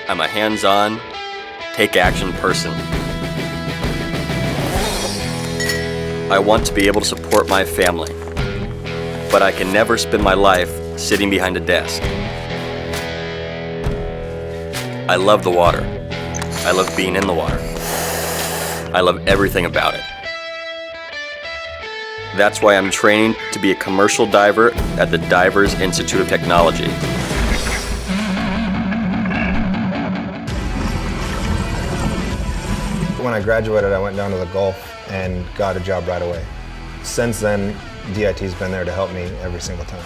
I'm a hands-on, take-action person. I want to be able to support my family, but I can never spend my life sitting behind a desk. I love the water. I love being in the water. I love everything about it. That's why I'm training to be a commercial diver at the Divers Institute of Technology. When I graduated, I went down to the Gulf and got a job right away. Since then, DIT's been there to help me every single time.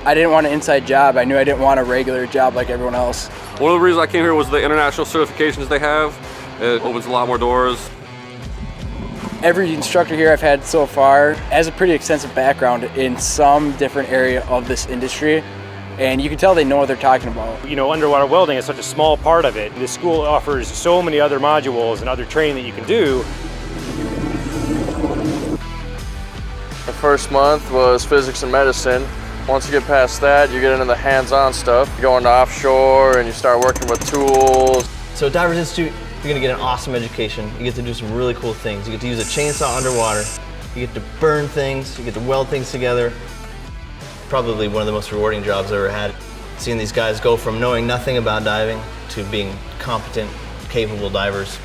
I didn't want an inside job. I knew I didn't want a regular job like everyone else. One of the reasons I came here was the international certifications they have. It opens a lot more doors. Every instructor here I've had so far has a pretty extensive background in some different area of this industry, and you can tell they know what they're talking about. You know, underwater welding is such a small part of it. The school offers so many other modules and other training that you can do. The first month was physics and medicine. Once you get past that, you get into the hands-on stuff. You go into offshore and you start working with tools. So at Divers Institute, you're gonna get an awesome education. You get to do some really cool things. You get to use a chainsaw underwater. You get to burn things. You get to weld things together. Probably one of the most rewarding jobs I've ever had. Seeing these guys go from knowing nothing about diving to being competent, capable divers.